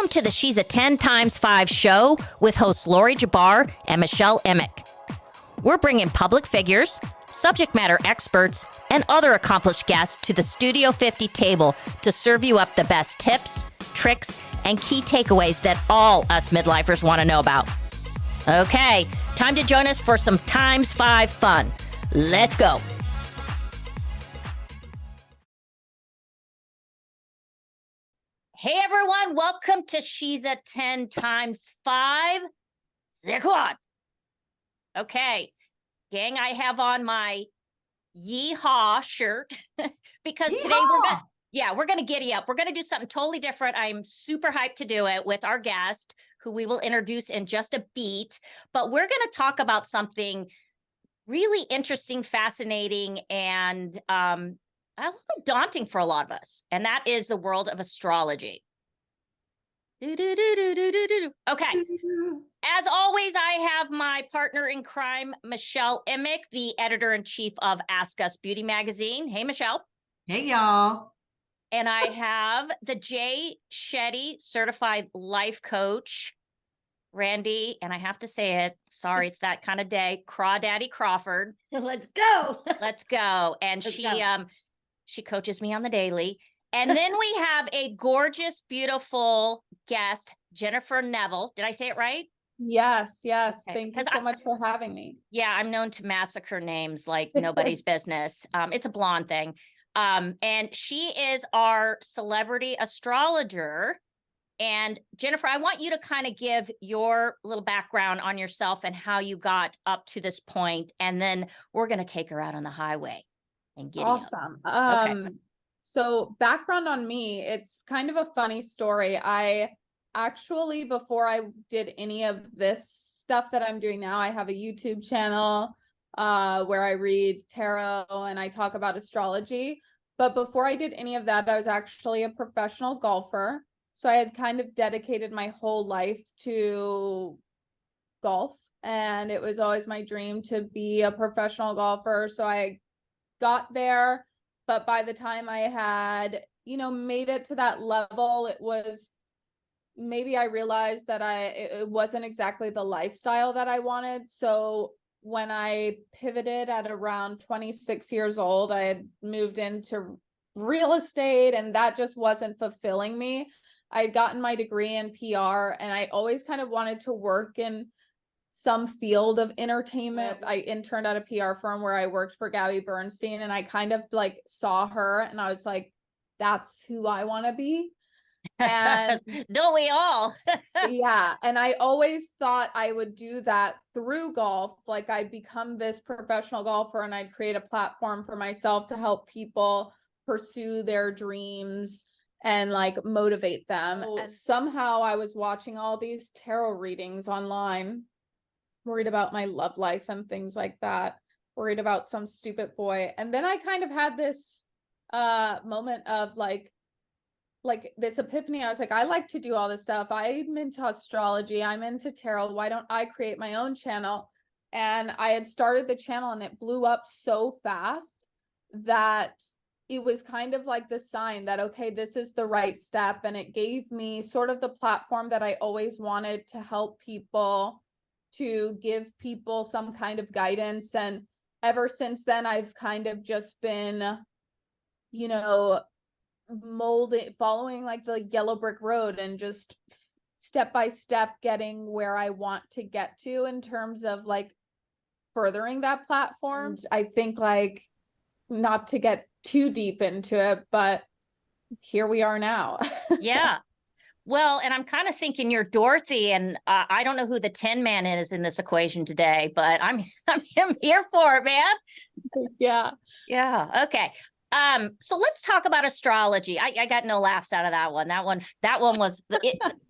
to the She's a 10 times 5 show with hosts Laurie Jabbar and Michelle Emick. We're bringing public figures, subject matter experts, and other accomplished guests to the Studio 50 table to serve you up the best tips, tricks, and key takeaways that all us midlifers want to know about. Okay, time to join us for some times 5 fun. Let's go. Hey everyone, welcome to She's a 10 times 5. Zequad. Okay, gang, I have on my yeehaw shirt because today we're gonna giddy up. We're gonna do something totally different. I'm super hyped to do it with our guest, who we will introduce in just a beat. But we're gonna talk about something really interesting, fascinating, and a little daunting for a lot of us, and that is the world of astrology. Okay. As always, I have my partner in crime, Michelle Emick, the editor-in-chief of Ask Us Beauty magazine. Hey, Michelle. Hey, y'all. And I have the Jay Shetty certified life coach, Randi, and I have to say it, sorry, it's that kind of day, Crawdaddy Crawford. Let's go. Let's go. And she coaches me on the daily. And then we have a gorgeous, beautiful guest, Jennifer Neville. Did I say it right? Yes. Okay. Thank you so much for having me. Yeah, I'm known to massacre names like nobody's business. It's a blonde thing. And she is our celebrity astrologer. And Jennifer, I want you to kind of give your little background on yourself and how you got up to this point. And then we're going to take her out on the highway. Awesome. Okay. So background on me, it's kind of a funny story. I actually, before I did any of this stuff that I'm doing now, I have a YouTube channel where I read tarot and I talk about astrology. But before I did any of that, I was actually a professional golfer. So I had kind of dedicated my whole life to golf, and it was always my dream to be a professional golfer. So I got there, but by the time I had, made it to that level, it was maybe I realized that it wasn't exactly the lifestyle that I wanted. So when I pivoted at around 26 years old, I had moved into real estate, and that just wasn't fulfilling me. I had gotten my degree in PR, and I always kind of wanted to work in some field of entertainment. I interned at a PR firm where I worked for Gabby Bernstein, and I kind of saw her and I was like, that's who I want to be. And don't we all? Yeah. And I always thought I would do that through golf. I'd become this professional golfer and I'd create a platform for myself to help people pursue their dreams and motivate them. And somehow I was watching all these tarot readings online, worried about my love life and things like that, worried about some stupid boy. And then I kind of had this moment of this epiphany. I was like, I like to do all this stuff. I'm into astrology. I'm into tarot. Why don't I create my own channel? And I had started the channel and it blew up so fast that it was kind of like the sign that, okay, this is the right step. And it gave me sort of the platform that I always wanted to help people, to give people some kind of guidance. And ever since then, I've kind of just been, following the yellow brick road and just step by step getting where I want to get to in terms of furthering that platform. I think not to get too deep into it, but here we are now. Yeah. Well, and I'm kind of thinking you're Dorothy, and I don't know who the Tin Man is in this equation today, but I'm here for it, man. Yeah. Okay. So let's talk about astrology. I got no laughs out of that one. That one was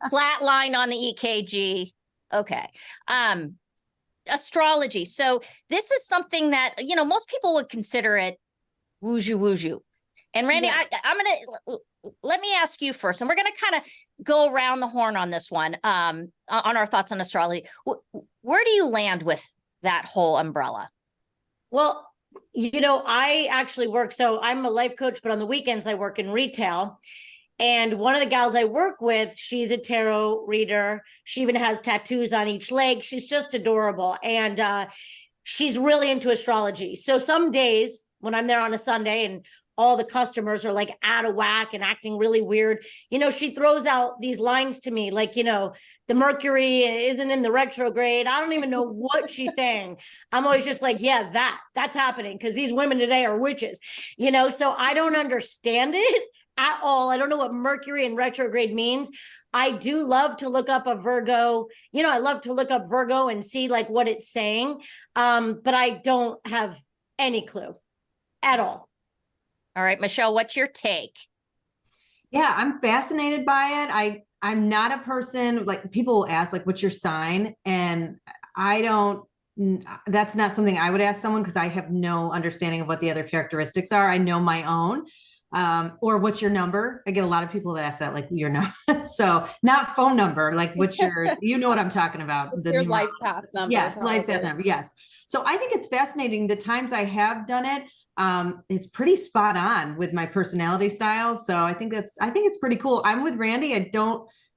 flat line on the EKG. Okay. Astrology. So this is something that, most people would consider it woo-woo. And Randi, yeah. I'm going to, let me ask you first, and we're going to kind of go around the horn on this one, on our thoughts on astrology. Where do you land with that whole umbrella? Well, I actually work, so I'm a life coach, but on the weekends I work in retail. And one of the gals I work with, she's a tarot reader. She even has tattoos on each leg. She's just adorable. And she's really into astrology. So some days when I'm there on a Sunday and all the customers are like out of whack and acting really weird, she throws out these lines to me, like, the Mercury isn't in the retrograde. I don't even know what she's saying. I'm always just like, yeah, that's happening because these women today are witches, so I don't understand it at all. I don't know what Mercury in retrograde means. I do love to look up a Virgo, I love to look up Virgo and see like what it's saying. But I don't have any clue at all. All right, Michelle, what's your take? Yeah, I'm fascinated by it. I'm not a person, like people ask like, what's your sign? And that's not something I would ask someone because I have no understanding of what the other characteristics are. I know my own. Or what's your number? I get a lot of people that ask that, like your number. So not phone number, like what's your, what I'm talking about. Your life path number. Yes, life path number. Yes. So I think it's fascinating. The times I have done it, it's pretty spot on with my personality style. So I think it's pretty cool. I'm with Randi.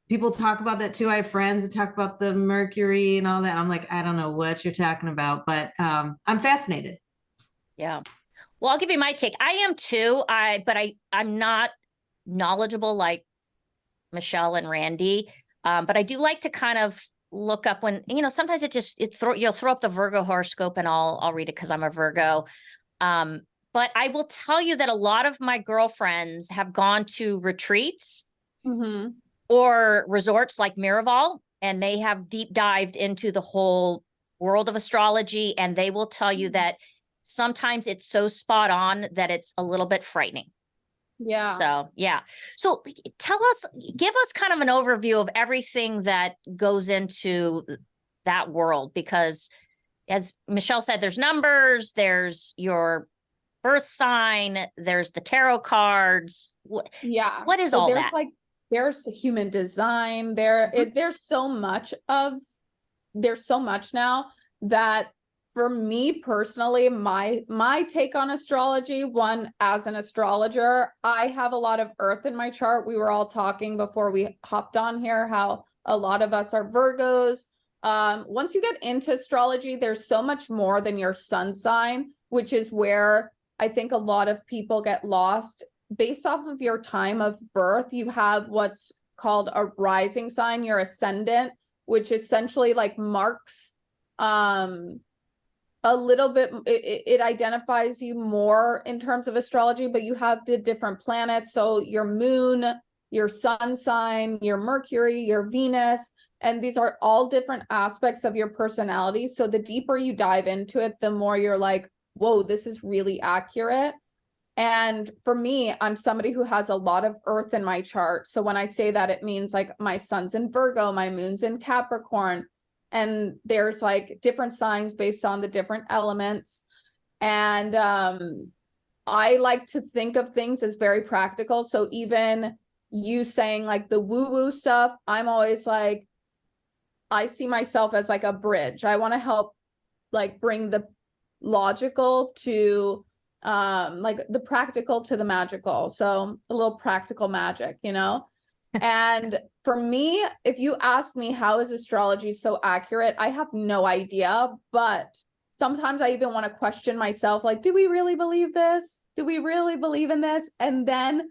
People talk about that too. I have friends that talk about the Mercury and all that. I'm like, I don't know what you're talking about, but I'm fascinated. Yeah. Well, I'll give you my take. I am too. But I'm not knowledgeable like Michelle and Randi. But I do like to kind of look up when, sometimes you'll throw up the Virgo horoscope and I'll read it because I'm a Virgo. But I will tell you that a lot of my girlfriends have gone to retreats or resorts like Miraval, and they have deep dived into the whole world of astrology. And they will tell you that sometimes it's so spot on that it's a little bit frightening. Yeah. So, yeah. So give us kind of an overview of everything that goes into that world, because as Michelle said, there's numbers, there's your birth sign, there's the tarot cards. Yeah. What is all there's that? There's human design there's so much now that for me personally, my take on astrology, one, as an astrologer, I have a lot of earth in my chart. We were all talking before we hopped on here how a lot of us are Virgos. Once you get into astrology, there's so much more than your sun sign, which is where I think a lot of people get lost. Based off of your time of birth, you have what's called a rising sign, your ascendant, which essentially like marks a little bit, it identifies you more in terms of astrology, but you have the different planets. So your moon, your sun sign, your Mercury, your Venus, and these are all different aspects of your personality. So the deeper you dive into it, the more you're like, whoa, this is really accurate. And for me, I'm somebody who has a lot of earth in my chart. So when I say that, it means like my sun's in Virgo, my moon's in Capricorn, and there's like different signs based on the different elements. And I like to think of things as very practical. So even you saying like the woo-woo stuff, I'm always like, I see myself as like a bridge. I want to help like bring the logical to like the practical to the magical. So a little practical magic, And for me, if you ask me how is astrology so accurate, I have no idea. But sometimes I even want to question myself, like, do we really believe this? Do we really believe in this? And then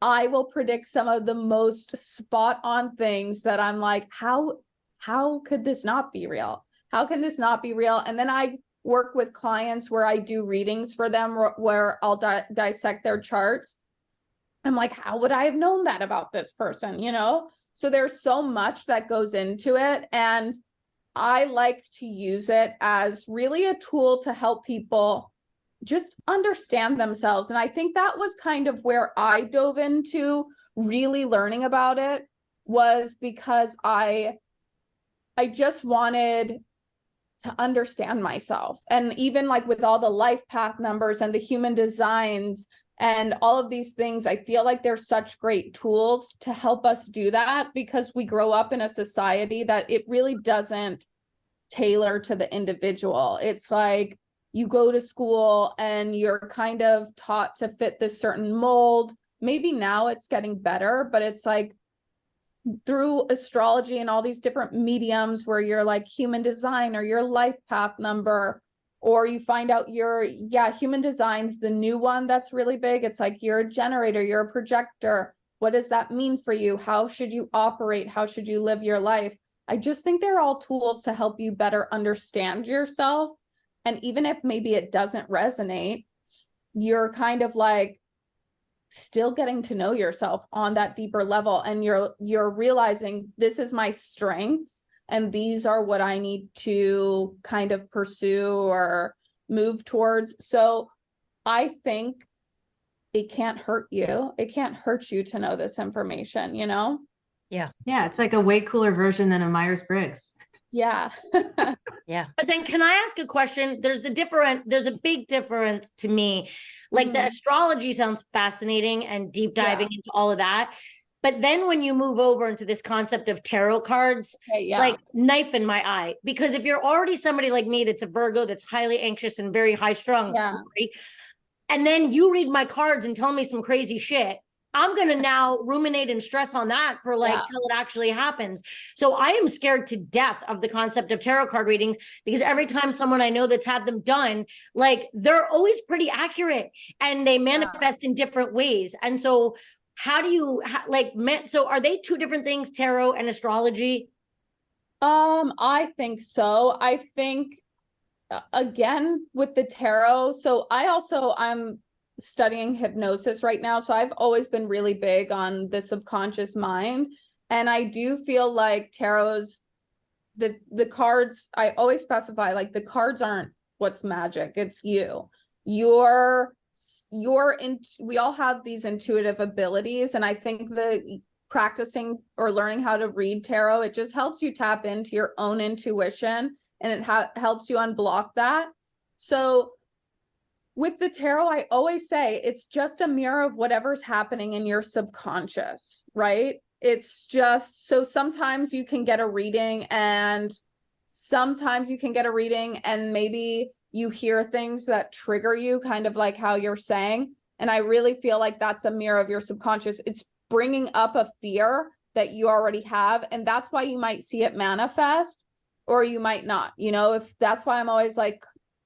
I will predict some of the most spot on things that I'm like, how could this not be real? How can this not be real? And then I work with clients where I do readings for them where I'll dissect their charts. I'm like, how would I have known that about this person? So there's so much that goes into it. And I like to use it as really a tool to help people just understand themselves. And I think that was kind of where I dove into really learning about it, was because I just wanted to understand myself. And even like with all the life path numbers and the human designs and all of these things, I feel like they're such great tools to help us do that, because we grow up in a society that it really doesn't tailor to the individual. It's like you go to school and you're kind of taught to fit this certain mold. maybe now it's getting better, but it's like through astrology and all these different mediums where you're like human design or your life path number, or you find out human design's the new one that's really big. It's like you're a generator, you're a projector. What does that mean for you? How should you operate? How should you live your life? I just think they're all tools to help you better understand yourself. And even if maybe it doesn't resonate, you're kind of like still getting to know yourself on that deeper level. And you're realizing this is my strengths and these are what I need to kind of pursue or move towards. So I think it can't hurt you. It can't hurt you to know this information, you know? Yeah. Yeah, it's like a way cooler version than a Myers-Briggs. Yeah. Yeah. But then can I ask a question? There's a big difference to me. Like the astrology sounds fascinating and deep diving into all of that. But then when you move over into this concept of tarot cards, like knife in my eye, because if you're already somebody like me, that's a Virgo, that's highly anxious and very high strung, right? And then you read my cards and tell me some crazy shit, I'm going to now ruminate and stress on that for like till it actually happens. So I am scared to death of the concept of tarot card readings, because every time someone I know that's had them done, like they're always pretty accurate and they manifest in different ways. And so how do you so are they two different things, tarot and astrology? I think so. I think again with the tarot, so I'm studying hypnosis right now, so I've always been really big on the subconscious mind, and I do feel like tarot's the cards, I always specify like the cards aren't what's magic, it's you. We all have these intuitive abilities, and I think the practicing or learning how to read tarot, it just helps you tap into your own intuition, and it helps you unblock that. So with the tarot, I always say it's just a mirror of whatever's happening in your subconscious, right? It's just, so sometimes you can get a reading and maybe you hear things that trigger you, kind of like how you're saying. And I really feel like that's a mirror of your subconscious. It's bringing up a fear that you already have. And that's why you might see it manifest, or you might not, you know, if that's why I'm always like,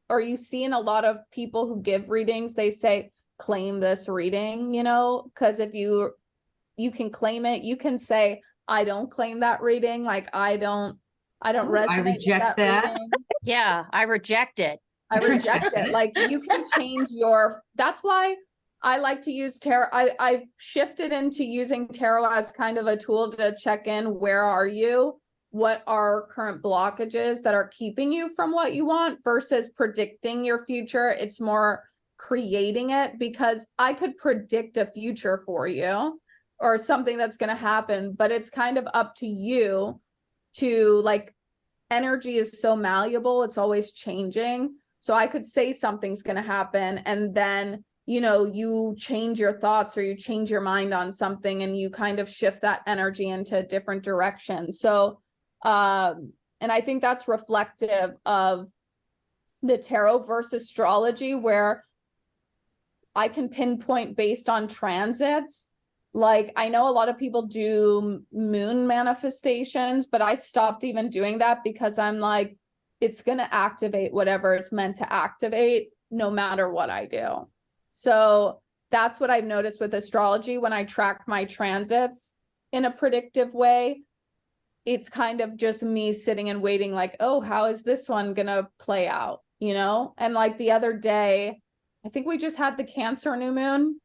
or you see in a lot of people who give readings, they say, claim this reading, you know, because if you can claim it, you can say, I don't claim that reading. Like, I don't resonate. I reject that. reading. Yeah. I reject it. I reject it. Like, you can change that's why I like to use tarot. I shifted into using tarot as kind of a tool to check in. Where are you? What are current blockages that are keeping you from what you want versus predicting your future? It's more creating it, because I could predict a future for you or something that's going to happen, but it's kind of up to you to, like, energy is so malleable. It's always changing. So I could say something's going to happen, and then, you know, you change your thoughts or you change your mind on something and you kind of shift that energy into a different direction. So and I think that's reflective of the tarot versus astrology, where I can pinpoint based on transits. Like, I know a lot of people do moon manifestations, but I stopped even doing that because I'm like, it's going to activate whatever it's meant to activate, no matter what I do. So that's what I've noticed with astrology. When I track my transits in a predictive way, it's kind of just me sitting and waiting, like, oh, how is this one gonna play out, you know? And like the other day, I think we just had the Cancer new moon,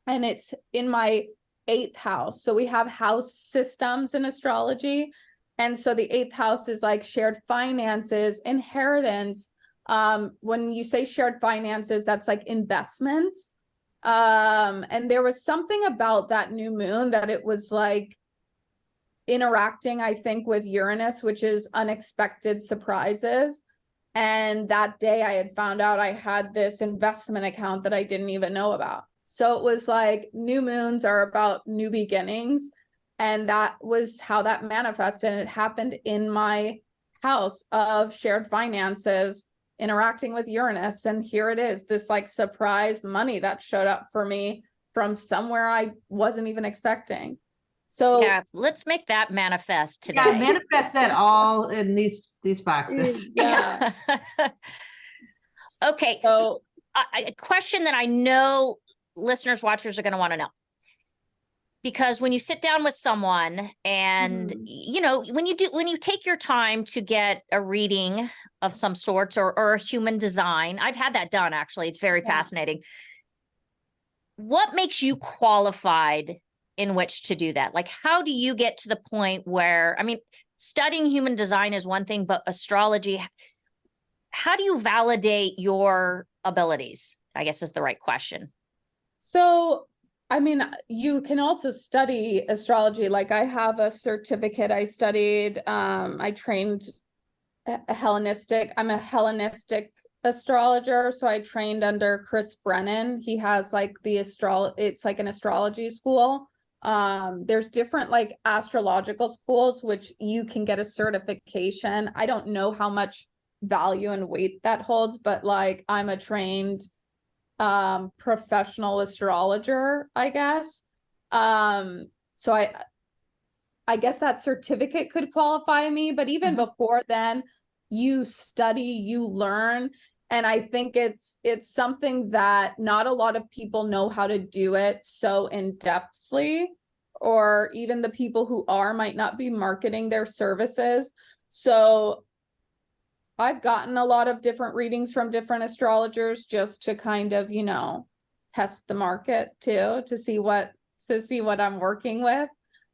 and it's in my 8th house. So we have house systems in astrology, and so the 8th house is like shared finances, inheritance. When you say shared finances, that's like investments. And there was something about that new moon that it was like interacting, I think, with Uranus, which is unexpected surprises. And that day I had found out I had this investment account that I didn't even know about. So it was like, new moons are about new beginnings. And that was how that manifested. And it happened in my house of shared finances, interacting with Uranus. And here it is, this like surprise money that showed up for me from somewhere I wasn't even expecting. So Yeah, let's make that manifest today. Yeah, manifest that all in these boxes. yeah. Okay. So A question that I know listeners, watchers are going to want to know. Because when you sit down with someone and, you know, when you take your time to get a reading of some sorts or a human design, I've had that done, actually. It's very fascinating. What makes you qualified in which to do that? Like, how do you get to the point where, I mean, studying human design is one thing, but astrology, how do you validate your abilities? I guess is the right question. So, I mean, you can also study astrology. Like I have a certificate. I studied, I trained I'm a Hellenistic astrologer. So I trained under Chris Brennan. He has like it's like an astrology school. There's different like astrological schools, which you can get a certification. I don't know how much value and weight that holds, but like I'm a trained professional astrologer, I guess. So I guess that certificate could qualify me, but even before then, you study, you learn, and I think it's something that not a lot of people know how to do it so in-depthly, or even the people who might not be marketing their services. So I've gotten a lot of different readings from different astrologers just to kind of, you know, test the market too, to see what I'm working with.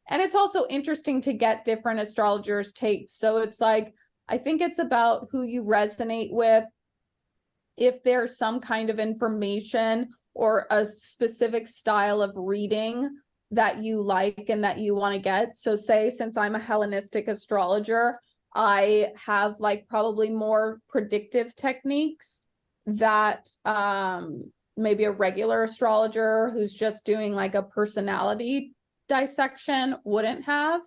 And it's also interesting to get different astrologers' takes. So it's like, I think it's about who you resonate with. If there's some kind of information or a specific style of reading that you like and that you want to get. So say, since I'm a Hellenistic astrologer, I have like probably more predictive techniques that maybe a regular astrologer who's just doing like a personality dissection wouldn't have.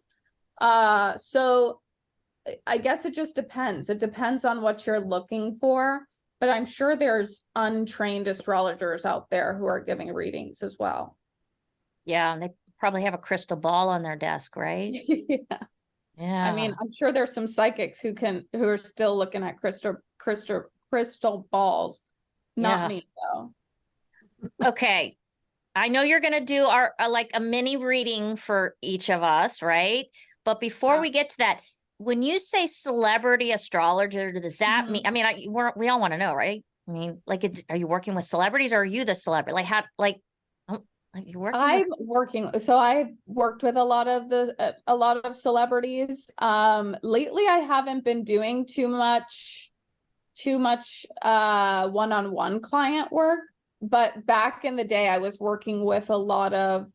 So I guess it just depends. It depends on what you're looking for, but I'm sure there's untrained astrologers out there who are giving readings as well. Yeah, and they probably have a crystal ball on their desk, right? Yeah. Yeah. I mean, I'm sure there's some psychics who are still looking at crystal balls. Not me though. Okay. I know you're going to do our like a mini reading for each of us, right? But before we get to that, when you say celebrity astrologer, does that mean, I mean, we all want to know, right? I mean, like, are you working with celebrities or are you the celebrity? Like, how, like you're working So I worked with a lot of celebrities. Lately I haven't been doing too much one-on-one client work, but back in the day I was working with a lot of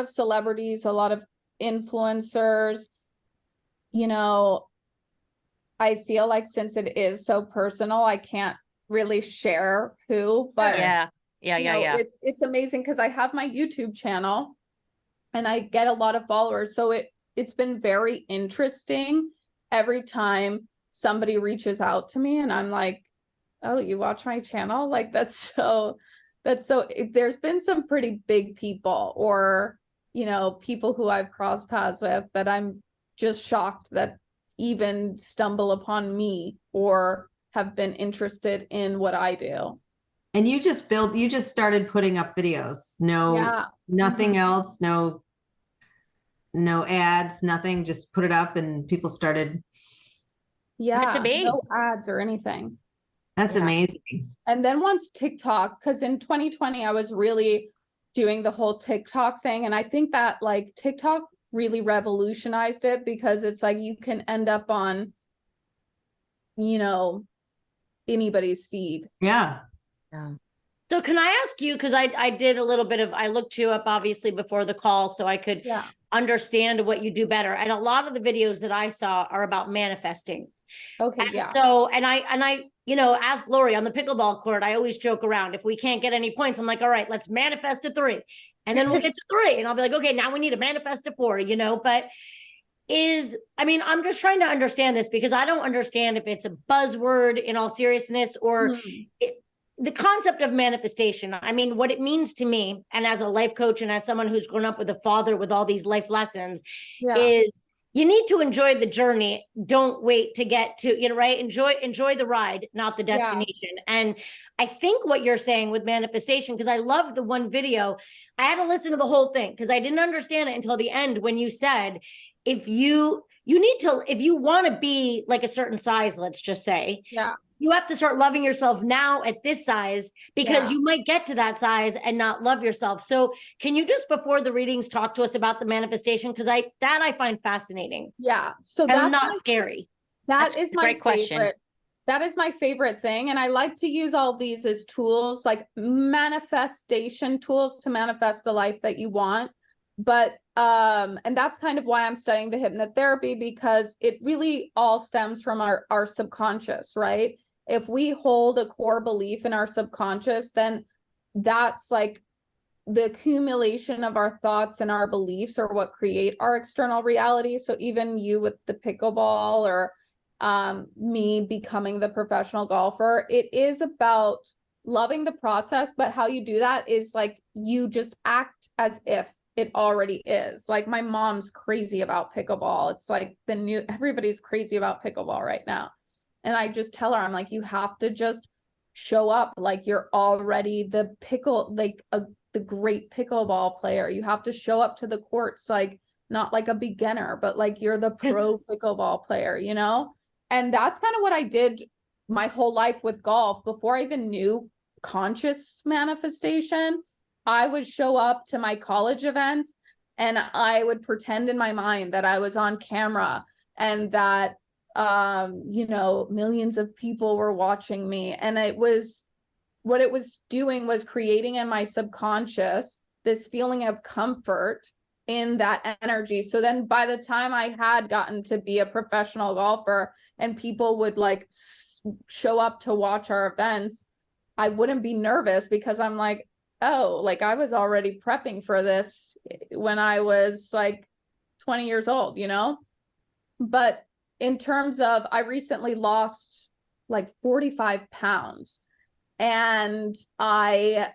celebrities, a lot of influencers. You know, I feel like since it is so personal, I can't really share who, but it's amazing because I have my YouTube channel and I get a lot of followers. So it's been very interesting every time somebody reaches out to me and I'm like, oh, you watch my channel? Like there's been some pretty big people, or, you know, people who I've crossed paths with that I'm just shocked that even stumble upon me or have been interested in what I do. And you just started putting up videos. Nothing else, no ads, nothing, just put it up and people started. Yeah, to be. No ads or anything. That's amazing. And then once TikTok, because in 2020, I was really doing the whole TikTok thing. And I think that like TikTok really revolutionized it, because it's like you can end up on, you know, anybody's feed. Yeah. So can I ask you, because I did a little bit of, I looked you up obviously before the call so I could understand what you do better. And a lot of the videos that I saw are about manifesting. Okay. And so, and I, you know, ask Laurie on the pickleball court, I always joke around. If we can't get any points, I'm like, all right, let's manifest a 3. And then we'll get to 3. And I'll be like, okay, now we need to manifest a 4, you know, but I mean, I'm just trying to understand this because I don't understand if it's a buzzword in all seriousness or the concept of manifestation, I mean, what it means to me, and as a life coach and as someone who's grown up with a father with all these life lessons, is you need to enjoy the journey. Don't wait to get to, right? Enjoy the ride, not the destination. And I think what you're saying with manifestation, because I love the one video, I had to listen to the whole thing because I didn't understand it until the end when you said, if you want to be like a certain size, let's just say, you have to start loving yourself now at this size, because you might get to that size and not love yourself. So can you just, before the readings, talk to us about the manifestation? Because I find fascinating. Yeah. So and that's not scary. That is my great question. favorite. That is my favorite thing. And I like to use all these as tools, like manifestation tools to manifest the life that you want. But and that's kind of why I'm studying the hypnotherapy, because it really all stems from our subconscious, right? If we hold a core belief in our subconscious, then that's like the accumulation of our thoughts and our beliefs are what create our external reality. So even you with the pickleball, or me becoming the professional golfer, it is about loving the process. But how you do that is like, you just act as if it already is. Like my mom's crazy about pickleball. It's like everybody's crazy about pickleball right now. And I just tell her, I'm like, you have to just show up like you're already the great pickleball player. You have to show up to the courts like not like a beginner, but like you're the pro pickleball player, And that's kind of what I did my whole life with golf. Before I even knew conscious manifestation, I would show up to my college events and I would pretend in my mind that I was on camera and that millions of people were watching me. And what it was doing was creating in my subconscious this feeling of comfort in that energy. So then by the time I had gotten to be a professional golfer and people would like show up to watch our events, I wouldn't be nervous, because I'm like, oh, like I was already prepping for this when I was like 20 years old, But in terms of, I recently lost like 45 pounds. And that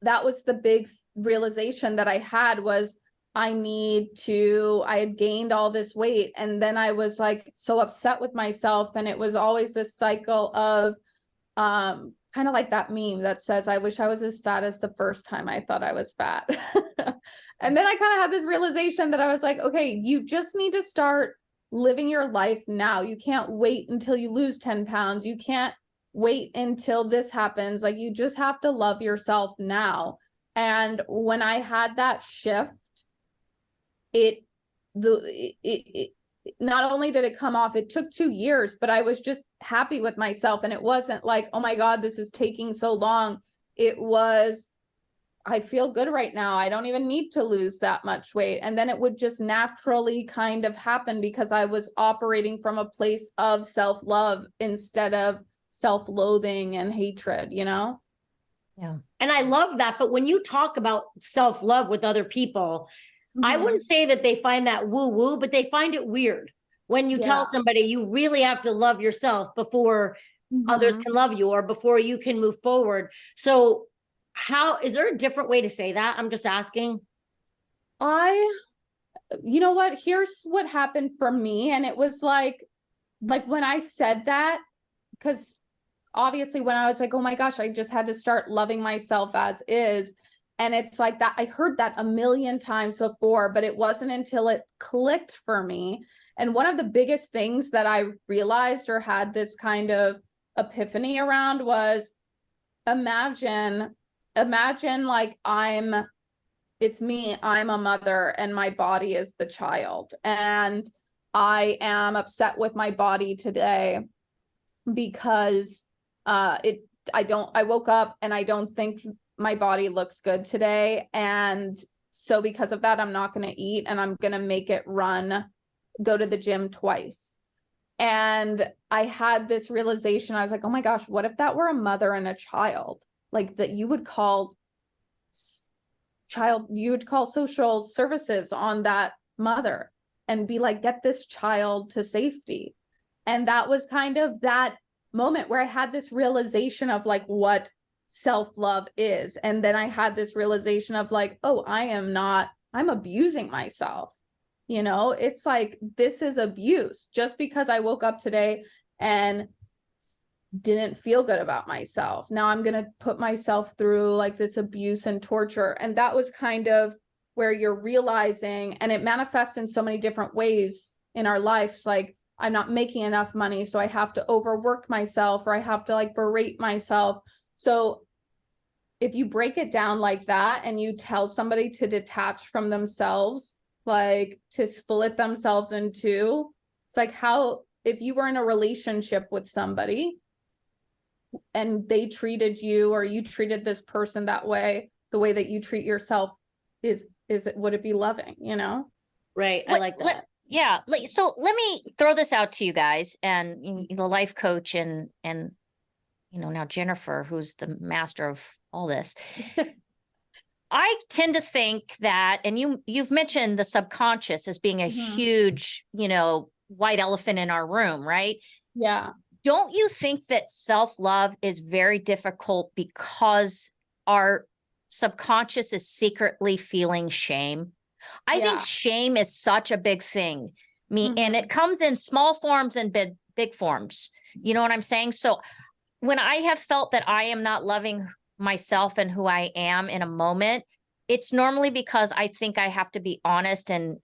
was the big realization that I had, was I had gained all this weight. And then I was like so upset with myself. And it was always this cycle of kind of like that meme that says, I wish I was as fat as the first time I thought I was fat. And then I kind of had this realization that I was like, okay, you just need to start living your life now. You can't wait until you lose 10 pounds. You can't wait until this happens. Like, you just have to love yourself now. And when I had that shift, it not only did it come off, it took 2 years, but I was just happy with myself. And it wasn't like, oh my God, this is taking so long. It was, I feel good right now. I don't even need to lose that much weight. And then it would just naturally kind of happen, because I was operating from a place of self-love instead of self-loathing and hatred, Yeah. And I love that. But when you talk about self-love with other people, I wouldn't say that they find that woo-woo, but they find it weird when you tell somebody you really have to love yourself before others can love you, or before you can move forward. So is there a different way to say that? I'm just asking. You know what? Here's what happened for me. And it was like when I said that, because obviously when I was like, oh my gosh, I just had to start loving myself as is. And it's like that, I heard that a million times before, but it wasn't until it clicked for me. And one of the biggest things that I realized, or had this kind of epiphany around, was imagine like it's me, I'm a mother, and my body is the child. And I am upset with my body today because I woke up and I don't think my body looks good today. And so because of that, I'm not going to eat, and I'm going to make it go to the gym twice. And I had this realization. I was like, oh my gosh, what if that were a mother and a child? Like, that you would call social services on that mother and be like, get this child to safety. And that was kind of that moment where I had this realization of like what self-love is. And then I had this realization of like, oh, I'm abusing myself. You know, it's like, this is abuse. Just because I woke up today and didn't feel good about myself, now I'm going to put myself through like this abuse and torture. And that was kind of where you're realizing, and it manifests in so many different ways in our lives. Like, I'm not making enough money, so I have to overwork myself, or I have to like berate myself. So if you break it down like that and you tell somebody to detach from themselves, like to split themselves in two, it's like how, if you were in a relationship with somebody and they treated you, or you treated this person that way, the way that you treat yourself, would it be loving, you know? Right. I like that. Yeah. So let me throw this out to you guys, and the life coach and now Jennifer, who's the master of all this. I tend to think that, and you've mentioned the subconscious as being a huge, white elephant in our room, right? Yeah. Don't you think that self-love is very difficult because our subconscious is secretly feeling shame? I think shame is such a big thing. And it comes in small forms and big forms. You know what I'm saying? So when I have felt that I am not loving myself and who I am in a moment, it's normally because I think I have to be honest and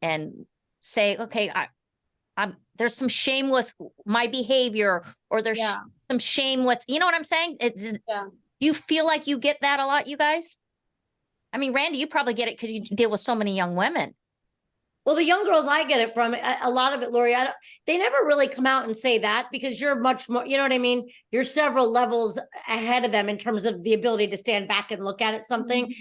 say, okay, there's some shame with my behavior, or there's some shame with, you know what I'm saying? You feel like you get that a lot, you guys? I mean, Randi, you probably get it because you deal with so many young women. Well, the young girls I get it from, a lot of it, Laurie, they never really come out and say that, because you're much more, you know what I mean? You're several levels ahead of them in terms of the ability to stand back and look at something.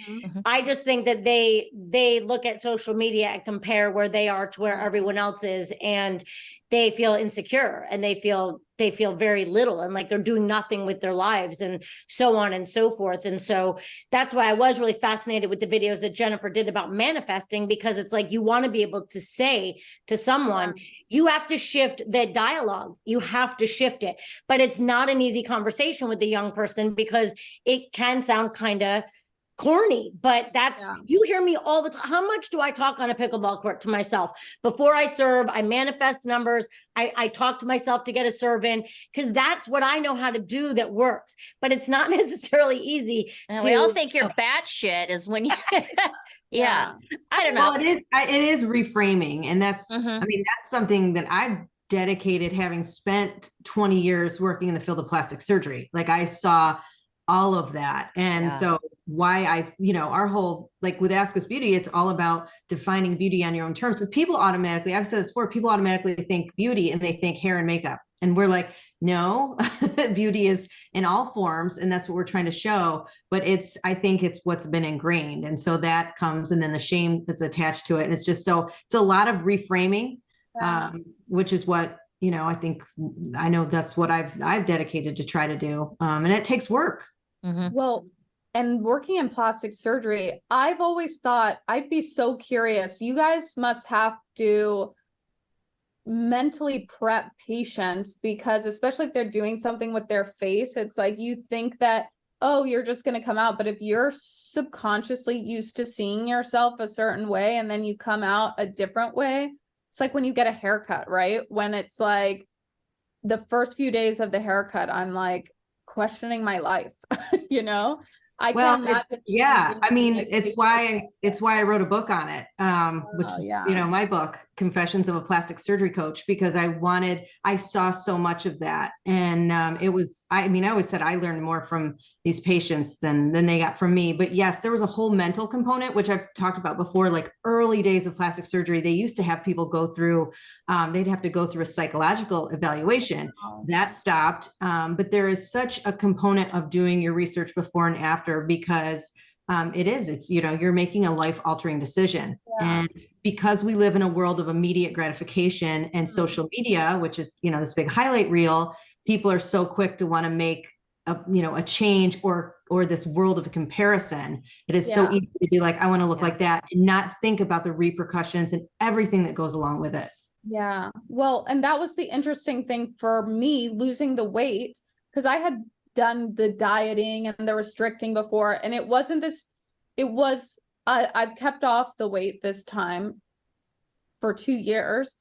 I just think that they look at social media and compare where they are to where everyone else is, and they feel insecure, and they feel very little, and like they're doing nothing with their lives, and so on and so forth. And so that's why I was really fascinated with the videos that Jennifer did about manifesting, because it's like, you want to be able to say to someone, you have to shift the dialogue. You have to shift it. But it's not an easy conversation with the young person, because it can sound kind of corny, but that's, you hear me all the time. How much do I talk on a pickleball court to myself? Before I serve, I manifest numbers. I talk to myself to get a serve in, because that's what I know how to do that works. But it's not necessarily easy. We all think you're batshit is when you, I don't know. Well, it is reframing. And that's, I mean, that's something that I've dedicated, having spent 20 years working in the field of plastic surgery. Like, I saw all of that. And so why our whole, like with Ask Us Beauty, it's all about defining beauty on your own terms. So people automatically, I've said this before, people automatically think beauty and they think hair and makeup. And we're like, no, beauty is in all forms. And that's what we're trying to show. But I think it's what's been ingrained. And so that comes, and then the shame that's attached to it. And it's just, so it's a lot of reframing, which is what, I know that's what I've dedicated to try to do. And it takes work. Well, and working in plastic surgery, I've always thought, I'd be so curious. You guys must have to mentally prep patients, because especially if they're doing something with their face, it's like, you think that, oh, you're just going to come out. But if you're subconsciously used to seeing yourself a certain way, and then you come out a different way, it's like when you get a haircut, right? When it's like the first few days of the haircut, I'm like questioning my life, I mean, it's why I wrote a book on it, which is, my book, Confessions of a Plastic Surgery Coach, because I saw so much of that. And I always said I learned more from these patients than they got from me. But yes, there was a whole mental component, which I've talked about before. Like, early days of plastic surgery, they used to have people go through, they'd have to go through a psychological evaluation. That stopped. But there is such a component of doing your research before and after, because it's, you're making a life-altering decision. And because we live in a world of immediate gratification and social media, which is, this big highlight reel, people are so quick to want to make a change or this world of comparison. It is so easy to be like, I want to look like that, and not think about the repercussions and everything that goes along with it. Yeah. Well, and that was the interesting thing for me, losing the weight. because I had done the dieting and the restricting before, and it wasn't this, I've kept off the weight this time for 2 years,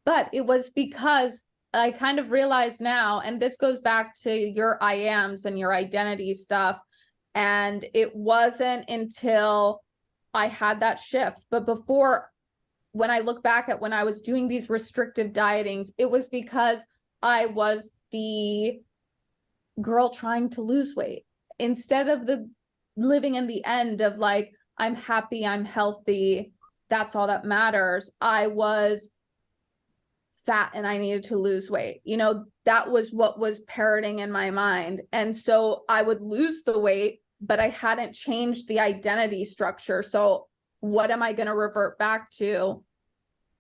but it was because I kind of realize now, and this goes back to your I ams and your identity stuff. And it wasn't until I had that shift. But before, when I look back at when I was doing these restrictive dietings, it was because I was the girl trying to lose weight instead of the living in the end of like, I'm happy, I'm healthy, that's all that matters. I was fat and I needed to lose weight. You know, that was what was parroting in my mind. And so I would lose the weight, but I hadn't changed the identity structure. So what am I going to revert back to?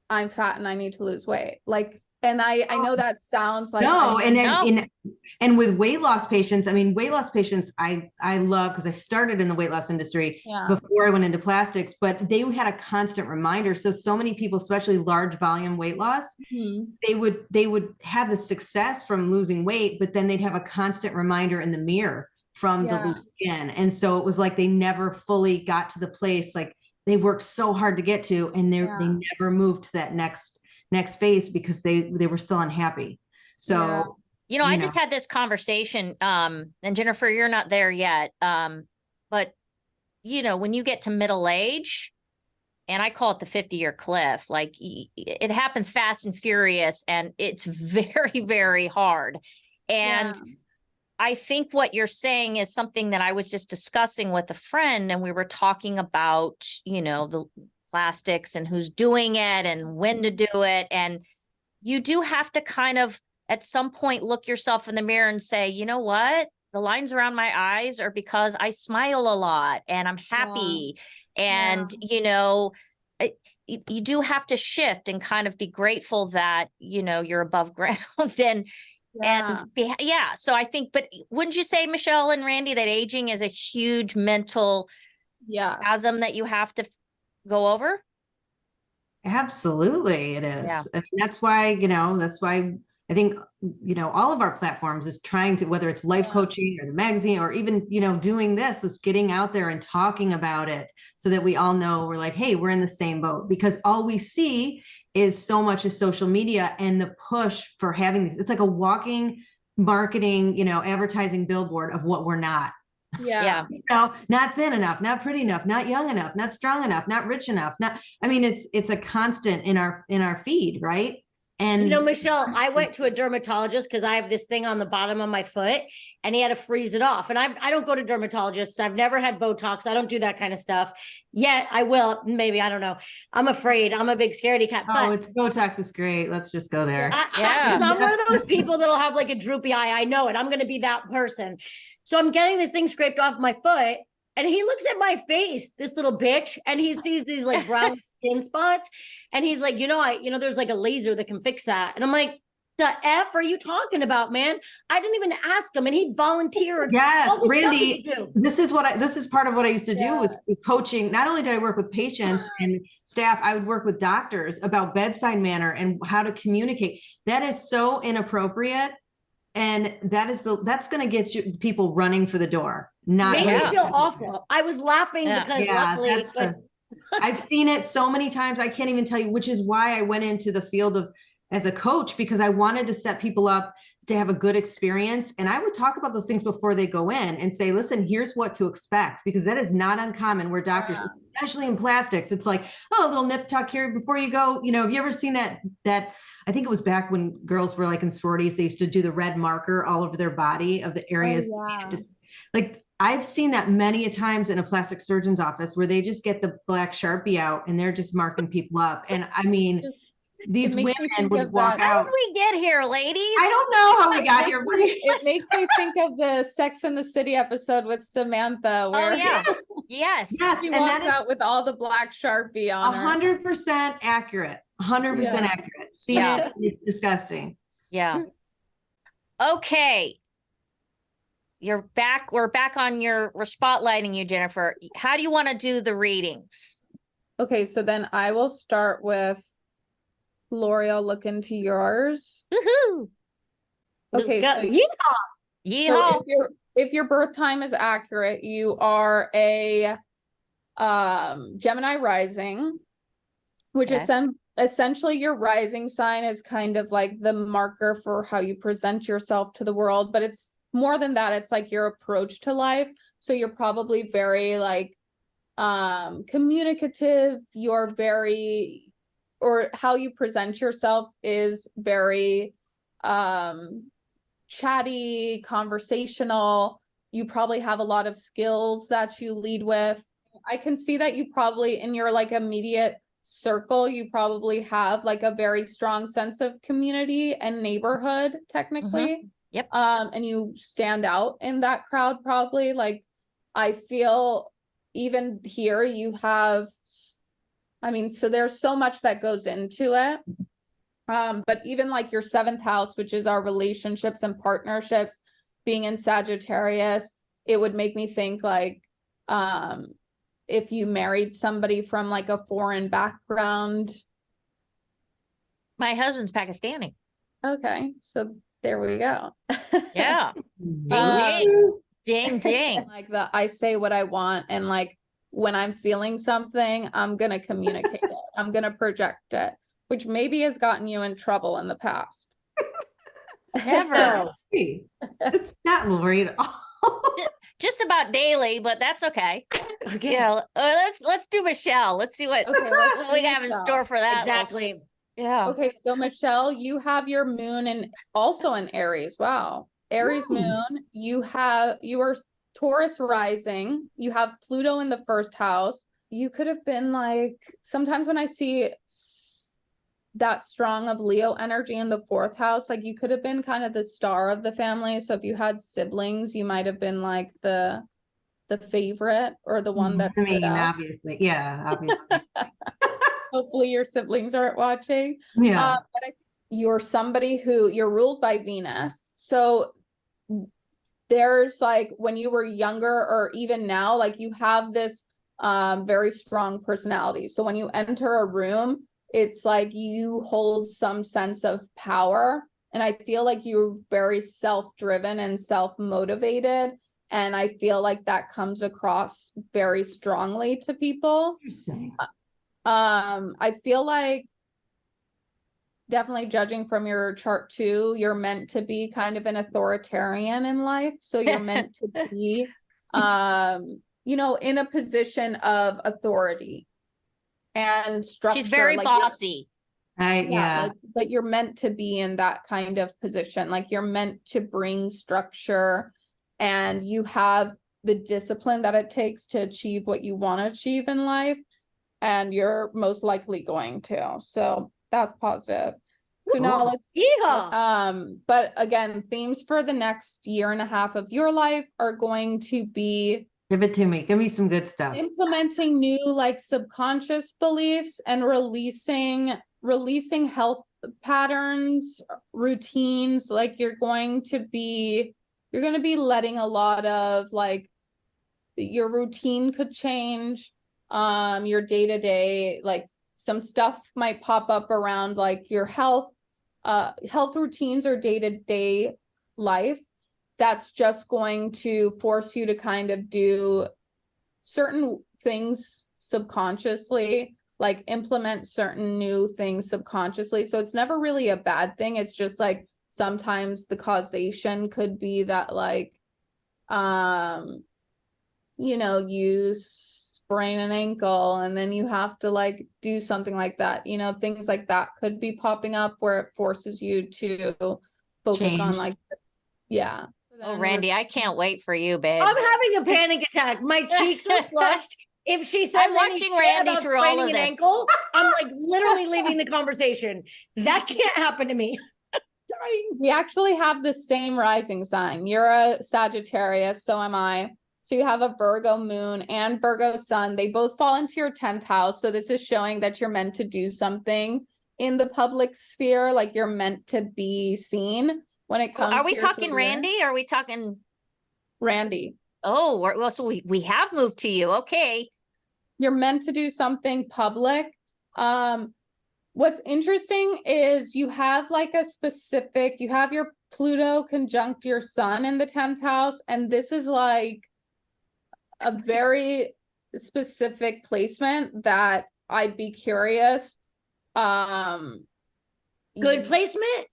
I'm fat and I need to lose weight. Like, and I know that sounds like no, and with weight loss patients, I mean, weight loss patients, I love, because I started in the weight loss industry before I went into plastics, but they had a constant reminder. So many people, especially large volume weight loss, they would have the success from losing weight, but then they'd have a constant reminder in the mirror from the loose skin. And so it was like they never fully got to the place like they worked so hard to get to, and they never moved to that next phase because they were still unhappy. So I just had this conversation, and Jennifer, you're not there yet. But when you get to middle age, and I call it the 50-year cliff, like it happens fast and furious, and it's very, very hard. And I think what you're saying is something that I was just discussing with a friend, and we were talking about, the plastics and who's doing it and when to do it. And you do have to kind of at some point look yourself in the mirror and say, you know what? The lines around my eyes are because I smile a lot and I'm happy. And, you do have to shift and kind of be grateful that, you're above ground so I think, but wouldn't you say, Michelle and Randi, that aging is a huge mental chasm that you have to go over? Absolutely, it is. I mean, that's why I think, all of our platforms is trying to, whether it's life coaching or the magazine or even, doing this, is getting out there and talking about it so that we all know we're like, hey, we're in the same boat, because all we see is so much is social media and the push for having these. It's like a walking marketing, advertising billboard of what we're not. Not thin enough, not pretty enough, not young enough, not strong enough, not rich enough. It's a constant in our feed, right? And Michelle, I went to a dermatologist because I have this thing on the bottom of my foot and he had to freeze it off. And I don't go to dermatologists. I've never had Botox. I don't do that kind of stuff yet. I will, maybe, I don't know. I'm afraid. I'm a big scaredy cat. It's Botox is great. Let's just go there. Because I'm one of those people that'll have like a droopy eye. I know it. I'm going to be that person. So I'm getting this thing scraped off my foot and he looks at my face, this little bitch, and he sees these like brown skin spots. And he's like, there's like a laser that can fix that. And I'm like, the F are you talking about, man? I didn't even ask him and he volunteered. Yes, Randi, this is part of what I used to do with coaching. Not only did I work with patients and staff, I would work with doctors about bedside manner and how to communicate. That is so inappropriate. And that's going to get people running for the door. Made me feel awful. I was laughing because luckily, I've seen it so many times. I can't even tell you, which is why I went into the field as a coach, because I wanted to set people up to have a good experience. And I would talk about those things before they go in and say, listen, here's what to expect, because that is not uncommon where doctors, especially in plastics, it's like, oh, a little nip tuck here before you go. Have you ever seen that I think it was back when girls were like in sororities, they used to do the red marker all over their body of the areas. Like I've seen that many a times in a plastic surgeon's office where they just get the black Sharpie out and they're just marking people up. And I mean, these women would walk out. How did we get here, ladies? I don't know how we got here. It makes me think of the Sex and the City episode with Samantha. Where yes. She walks out with all the black Sharpie on her. 100% accurate. 100% accurate. See it? It's disgusting. Yeah. Okay. You're back. We're back on we're spotlighting you, Jennifer. How do you want to do the readings? Okay, so then I will start with Laurie. I'll look into yours. Woohoo! Okay, so Yeehaw. So if your birth time is accurate, you are a Gemini rising, which is essentially your rising sign is kind of like the marker for how you present yourself to the world, but it's more than that. It's like your approach to life. So you're probably very like communicative. You're very, or how you present yourself is very chatty, conversational. You probably have a lot of skills that you lead with. I can see that you probably in your like immediate circle, you probably have like a very strong sense of community and neighborhood technically. Yep. And you stand out in that crowd probably. Like I feel even here you have, I mean, so there's so much that goes into it. But even like your 7th house, which is our relationships and partnerships, being in Sagittarius, it would make me think like, if you married somebody from like a foreign background. My husband's Pakistani. Okay, so there we go. Yeah. Ding, ding, ding. Like I say what I want, and like when I'm feeling something, I'm gonna communicate it. I'm gonna project it, which maybe has gotten you in trouble in the past. Never. It's not Laurie at all. Just about daily, but that's okay. Okay. Yeah, let's do Michelle. Let's see what we have in store for that. Exactly. Yeah. Okay, so Michelle, you have your moon and also in Aries. Wow. Aries moon, you are Taurus rising, you have Pluto in the 1st house. You could have been like, sometimes when I see that strong of Leo energy in the 4th house, like you could have been kind of the star of the family. So if you had siblings, you might have been like the favorite or the one that stood out. Obviously. Yeah, obviously. Hopefully your siblings aren't watching. Yeah. But you're somebody who you're ruled by Venus. So there's like when you were younger or even now, like you have this very strong personality. So when you enter a room, it's like you hold some sense of power. And I feel like you're very self-driven and self-motivated. And I feel like that comes across very strongly to people. Interesting. I feel like definitely judging from your chart too, you're meant to be kind of an authoritarian in life. So you're meant to be, you know, in a position of authority and structure. She's very bossy. Like, but you're meant to be in that kind of position. Like you're meant to bring structure, and you have the discipline that it takes to achieve what you want to achieve in life. And you're most likely going to. So that's positive. So now let's but again, themes for the next year and a half of your life are going to be, give it to me. Give me some good stuff. Implementing new like subconscious beliefs and releasing health patterns, routines. Like you're going to be letting a lot of like your routine could change. Your day-to-day, like some stuff might pop up around like your health routines or day-to-day life. That's just going to force you to kind of do certain things subconsciously, like implement certain new things subconsciously. So it's never really a bad thing. It's just like sometimes the causation could be that like, you know, you sprain an ankle and then you have to like do something like that. You know, things like that could be popping up where it forces you to focus on like, yeah. Oh, Randi, I can't wait for you, babe. I'm having a panic attack. My cheeks are flushed. If she says I'm watching Randi through all of an this. Ankle, I'm like literally leaving the conversation. That can't happen to me. Sorry. We actually have the same rising sign. You're a Sagittarius, so am I. So you have a Virgo moon and Virgo sun. They both fall into your 10th house. So this is showing that you're meant to do something in the public sphere. Like you're meant to be seen when it comes to Are we talking career. Randi? Or are we talking Randi? Oh, well, so we have moved to you. Okay. You're meant to do something public. What's interesting is you have like you have your Pluto conjunct your sun in the 10th house. And this is like a very specific placement that I'd be curious. Good placement?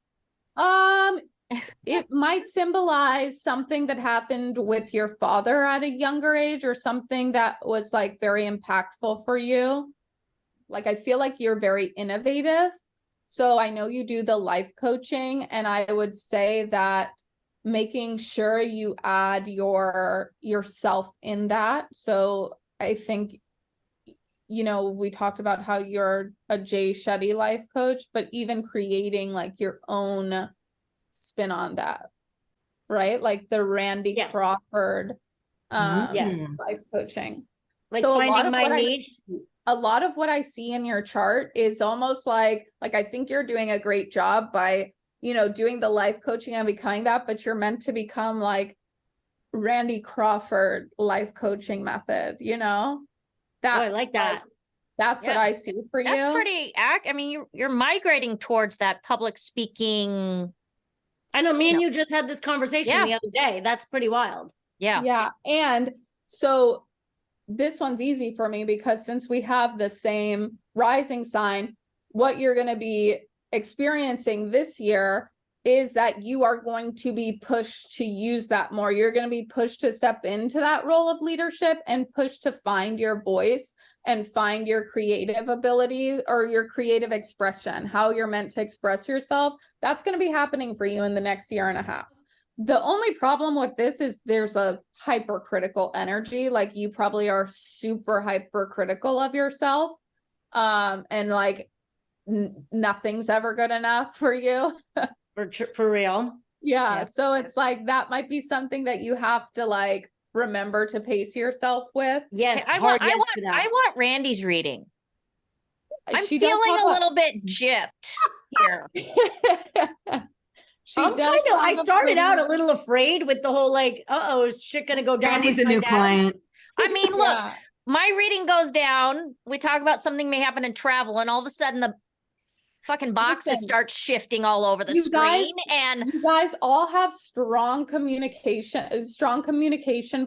It might symbolize something that happened with your father at a younger age, or something that was like very impactful for you. Like, I feel like you're very innovative. So I know you do the life coaching, and I would say that making sure you add yourself in that. So I think, you know, we talked about how you're a Jay Shetty life coach, but even creating like your own spin on that, right? Like the Randy Yes. Crawford Yes. life coaching. Like So finding my niche. a lot of what I see in your chart is almost like I think you're doing a great job by, you know, doing the life coaching and becoming that, but you're meant to become like Randy Crawford life coaching method, you know? I like that. That's what I see for you. That's pretty I mean, you're migrating towards that public speaking. I know me and you just had this conversation the other day. That's pretty wild. Yeah. Yeah. And so this one's easy for me because since we have the same rising sign, what you're going to be experiencing this year is that you are going to be pushed to use that more. You're going to be pushed to step into that role of leadership and pushed to find your voice and find your creative abilities or your creative expression, how you're meant to express yourself. That's going to be happening for you in the next year and a half. The only problem with this is there's a hypercritical energy. Like you probably are super hypercritical of yourself. And like nothing's ever good enough for you. For real. Yeah. So it's like, that might be something that you have to like remember to pace yourself with. Yes. I want Randy's reading. I'm feeling a little bit gypped here. I started out a little afraid with the whole like, is shit gonna go down? Randy's a new client. I mean, look, my reading goes down. We talk about something may happen in travel, and all of a sudden the fucking boxes start shifting all over the screen. And you guys all have strong communication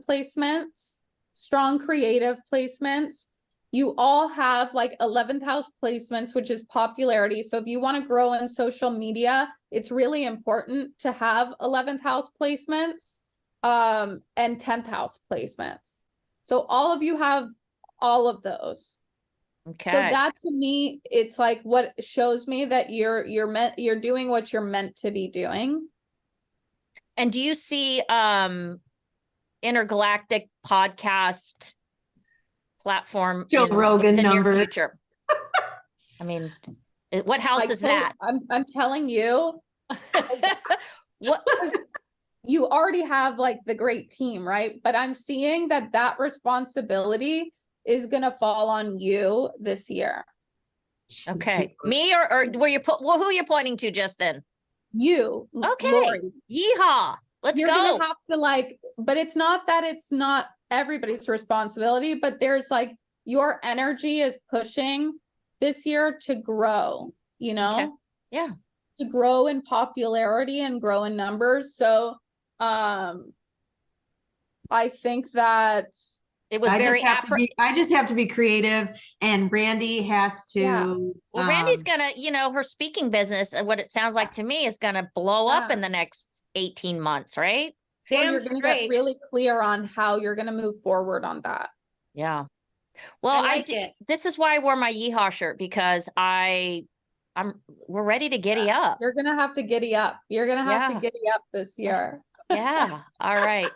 placements, strong creative placements. You all have like 11th house placements, which is popularity. So if you want to grow in social media, it's really important to have 11th house placements and 10th house placements. So all of you have all of those. Okay. So that to me, it's like what shows me that you're doing what you're meant to be doing. And do you see intergalactic podcast platform Joe Rogan numbers? Future? I mean, what house is that? I'm telling you, what you already have like the great team, right? But I'm seeing that responsibility is going to fall on you this year. Okay. Me or who are you pointing to just then? You. Okay. Laurie. Yeehaw. Let's You're go. You're going to have to like, but it's not that it's not everybody's responsibility, but there's like your energy is pushing this year to grow, you know? Okay. Yeah. To grow in popularity and grow in numbers. So, I think that it was I just have to be creative, and Randy has to. Yeah. Well, Randy's gonna, her speaking business, what it sounds like to me, is gonna blow up in the next 18 months, right? Well, you're gonna get really clear on how you're gonna move forward on that. Yeah. Well, this is why I wore my Yeehaw shirt, because we're ready to giddy up. You're gonna have to giddy up. You're gonna have to giddy up this year. Yeah. All right.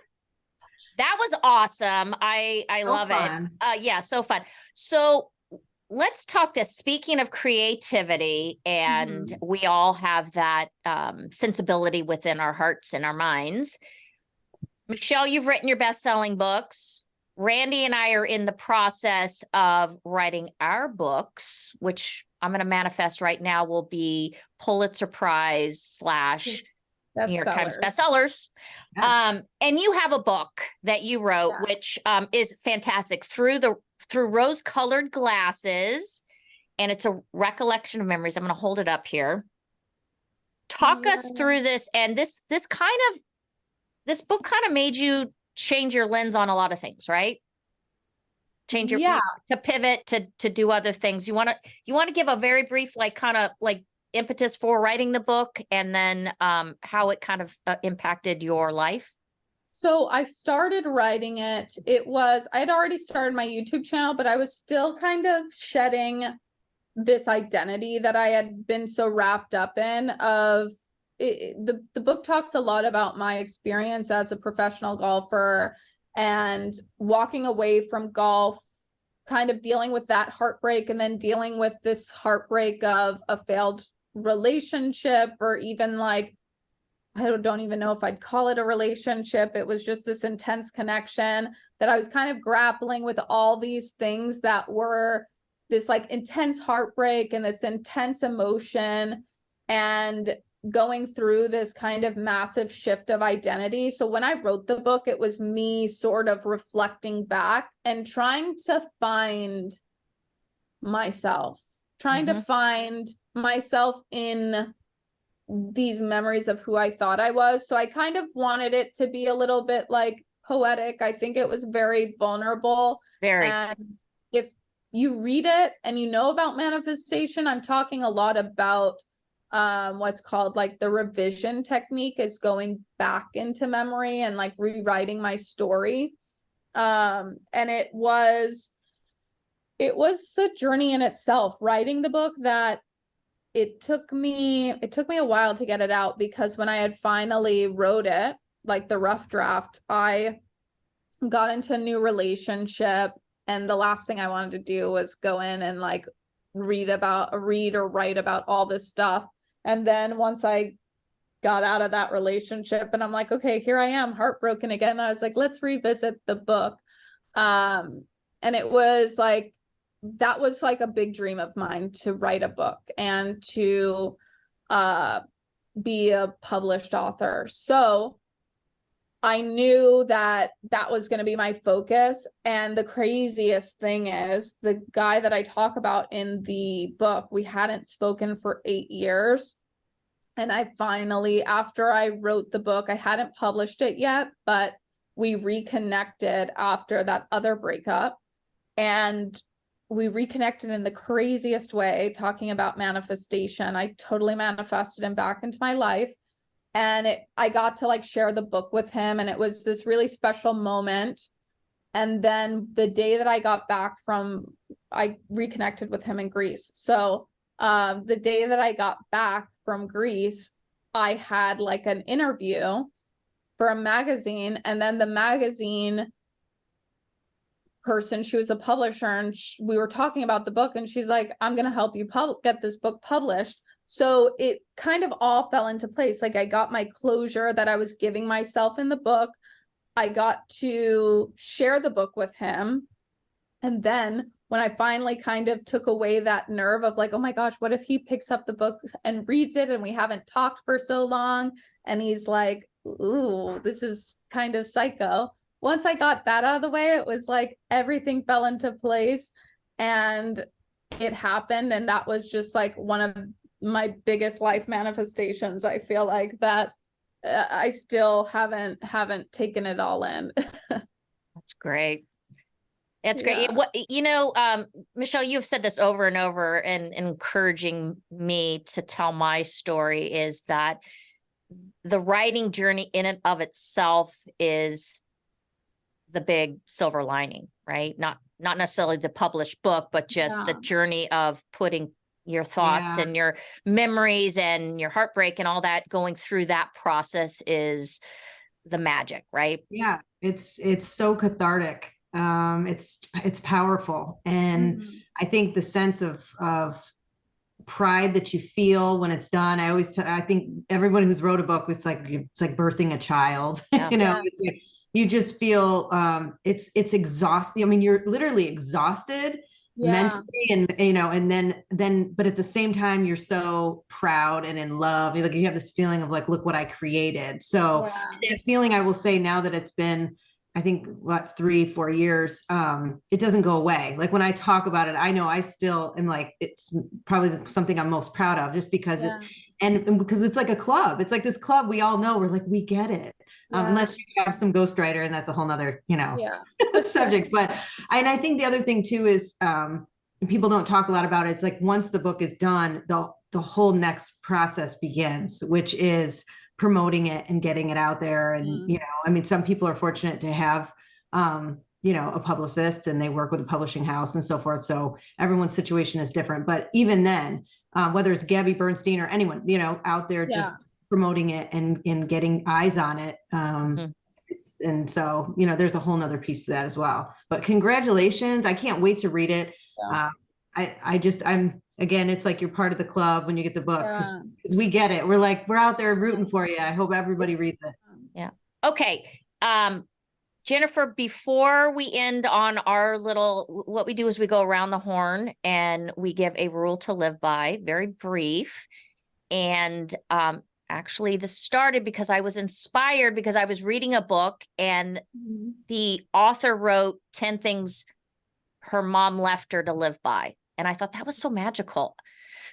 That was awesome. I love it. Yeah, so fun. So let's talk this. Speaking of creativity, and we all have that sensibility within our hearts and our minds. Michelle, you've written your best-selling books. Randy and I are in the process of writing our books, which I'm going to manifest right now will be Pulitzer Prize / New York Times bestsellers. Yes. And you have a book that you wrote, which is fantastic. Through rose-colored glasses. and it's a recollection of memories. I'm going to hold it up here. Talk us through this. And this book kind of made you change your lens on a lot of things, right? Change your to pivot to do other things. You want to give a very brief, like, kind of like impetus for writing the book, and then how it kind of impacted your life? So I started writing it. I had already started my YouTube channel, but I was still kind of shedding this identity that I had been so wrapped up in the book talks a lot about my experience as a professional golfer and walking away from golf, kind of dealing with that heartbreak, and then dealing with this heartbreak of a failed relationship, or even like, I don't even know if I'd call it a relationship. It was just this intense connection that I was kind of grappling with all these things that were this like intense heartbreak and this intense emotion, and going through this kind of massive shift of identity. So when I wrote the book, it was me sort of reflecting back and trying to find myself, to find myself in these memories of who I thought I was. So I kind of wanted it to be a little bit like poetic. I think it was very vulnerable. And if you read it and you know about manifestation, I'm talking a lot about what's called like the revision technique, is going back into memory and like rewriting my story. And it was a journey in itself, writing the book, that it took me a while to get it out, because when I had finally wrote it, like the rough draft, I got into a new relationship, and the last thing I wanted to do was go in and like read or write about all this stuff. And then once I got out of that relationship and I'm like, okay, here I am, heartbroken again, I was like, let's revisit the book. And it was like, that was like a big dream of mine, to write a book and to be a published author. So I knew that was going to be my focus. And the craziest thing is, the guy that I talk about in the book, we hadn't spoken for 8 years. And I finally, after I wrote the book, I hadn't published it yet, but we reconnected after that other breakup. And we reconnected in the craziest way, talking about manifestation. I totally manifested him back into my life. And I got to like share the book with him, and it was this really special moment. And then the day that I got back I reconnected with him in Greece. So the day that I got back from Greece, I had like an interview for a magazine, and then the magazine person, she was a publisher, and we were talking about the book, and she's like, I'm going to help you get this book published. So it kind of all fell into place. Like, I got my closure that I was giving myself in the book. I got to share the book with him. And then when I finally kind of took away that nerve of like, oh my gosh, what if he picks up the book and reads it and we haven't talked for so long, and he's like, ooh, this is kind of psycho. Once I got that out of the way, it was like everything fell into place and it happened. And that was just like one of my biggest life manifestations. I feel like that I still haven't taken it all in. That's great. That's great. Yeah. Michelle, you've said this over and over, and encouraging me to tell my story, is that the writing journey in and of itself is the big silver lining, right? Not necessarily the published book, but just the journey of putting your thoughts and your memories and your heartbreak and all that, going through that process is the magic, right? Yeah. It's so cathartic. It's powerful. And I think the sense of pride that you feel when it's done, I think everyone who's wrote a book, it's like birthing a child. Yeah. It's like, you just feel it's exhausting. I mean, you're literally exhausted mentally, and and then but at the same time you're so proud and in love. Like, you have this feeling of like, look what I created. So that feeling, I will say, now that it's been I think what 3-4 years, it doesn't go away. Like when I talk about it, I know I still am like, it's probably something I'm most proud of, just because and because it's like a club. It's like this club we all know. We're like, we get it. Unless you have some ghostwriter, and that's a whole nother, subject. But I think the other thing too is people don't talk a lot about it. It's like once the book is done, the whole next process begins, which is promoting it and getting it out there. And, I mean, some people are fortunate to have, a publicist, and they work with a publishing house and so forth. So everyone's situation is different. But even then, whether it's Gabby Bernstein or anyone, out there just promoting it and getting eyes on it. And so, there's a whole nother piece to that as well. But congratulations. I can't wait to read it. Again, it's like you're part of the club when you get the book, because we get it. We're out there rooting for you. I hope everybody reads it. Yeah. Okay. Jennifer, before we end on our what we do is we go around the horn and we give a rule to live by, very brief. And actually this started because I was inspired because I was reading a book and the author wrote 10 things her mom left her to live by. And I thought that was so magical.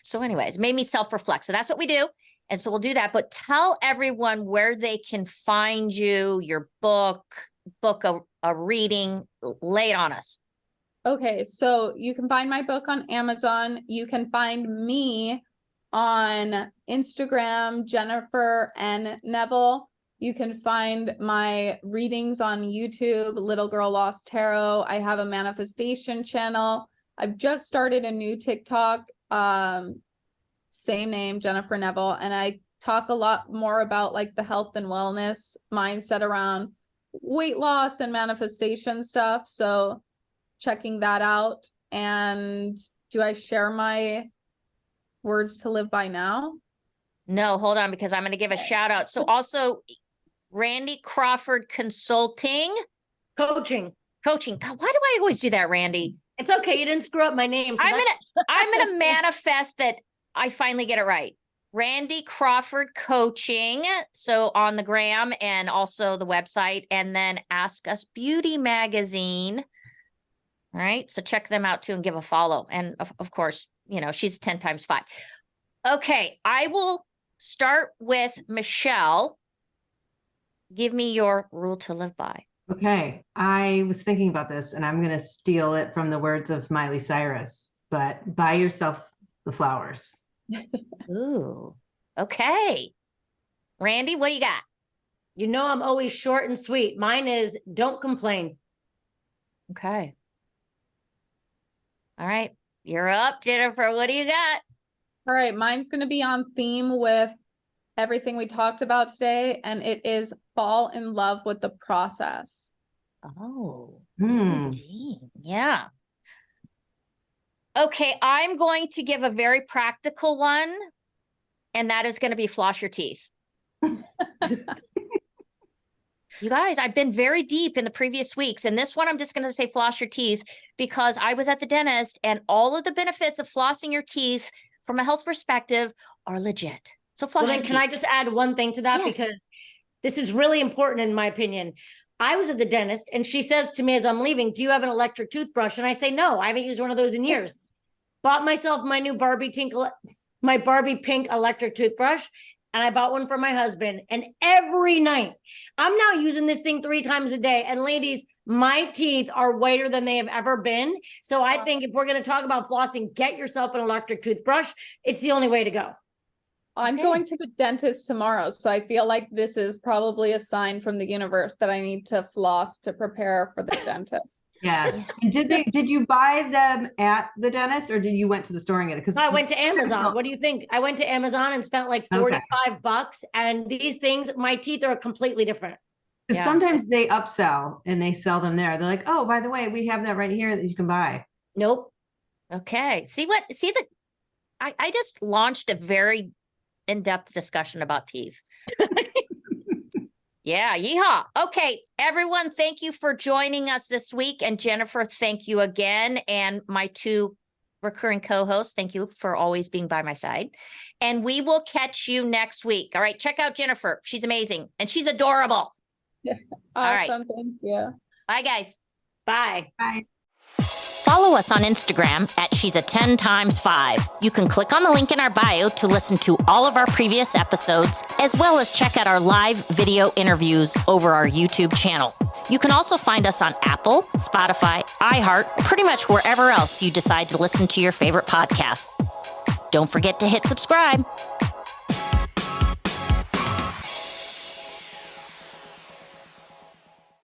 So anyways, made me self-reflect. So that's what we do. And so we'll do that. But tell everyone where they can find you, your book a reading. Lay it on us. Okay, so you can find my book on Amazon. You can find me on Instagram, Jennifer and Neville. You can find my readings on YouTube, Little Girl Lost Tarot. I have a manifestation channel. I've just started a new TikTok, same name, Jennifer Neville, and I talk a lot more about like the health and wellness mindset around weight loss and manifestation stuff. So checking that out. And do I share my words to live by now? No, hold on, because I'm going to give a shout out. So also Randi Crawford Consulting. Coaching. God, why do I always do that, Randi? It's okay. You didn't screw up my name. So I'm gonna manifest that I finally get it right. Randi Crawford Coaching. So on the gram and also the website, and then Ask Us Beauty Magazine. All right. So check them out too and give a follow. And of course, she's 10 times 5. Okay. I will start with Michelle. Give me your rule to live by. Okay, I was thinking about this, and I'm going to steal it from the words of Miley Cyrus, but buy yourself the flowers. Ooh, okay. Randi, what do you got? I'm always short and sweet. Mine is don't complain. Okay. All right, you're up, Jennifer. What do you got? All right, mine's going to be on theme with everything we talked about today, and it is fall in love with the process. Oh, indeed. Yeah. Okay, I'm going to give a very practical one, and that is going to be floss your teeth. You guys, I've been very deep in the previous weeks, and this one I'm just going to say floss your teeth because I was at the dentist, and all of the benefits of flossing your teeth from a health perspective are legit. So floss your teeth. Can I just add one thing to that? Yes. Because this is really important in my opinion. I was at the dentist and she says to me as I'm leaving, do you have an electric toothbrush? And I say, no, I haven't used one of those in years. Bought myself my new Barbie pink electric toothbrush. And I bought one for my husband. And every night, I'm now using this thing 3 times a day. And ladies, my teeth are whiter than they have ever been. So I think if we're going to talk about flossing, get yourself an electric toothbrush. It's the only way to go. I'm going to the dentist tomorrow, so I feel like this is probably a sign from the universe that I need to floss to prepare for the dentist. Yes. And did you buy them at the dentist, or did you went to the store and get it? Because I went to Amazon. What do you think? I went to Amazon and spent like $45, and these things, my teeth are completely different. Because sometimes they upsell and they sell them there. They're like, oh, by the way, we have that right here that you can buy. Nope. Okay. I just launched a very in-depth discussion about teeth. Yeah, yeehaw. Okay, everyone, thank you for joining us this week. And Jennifer, thank you again. And my 2 recurring co-hosts, thank you for always being by my side. And we will catch you next week. All right, check out Jennifer. She's amazing and she's adorable. right. Awesome. Thank you. Bye, guys. Bye. Bye. Follow us on Instagram at She's a 10 times 5. You can click on the link in our bio to listen to all of our previous episodes, as well as check out our live video interviews over our YouTube channel. You can also find us on Apple, Spotify, iHeart, pretty much wherever else you decide to listen to your favorite podcast. Don't forget to hit subscribe.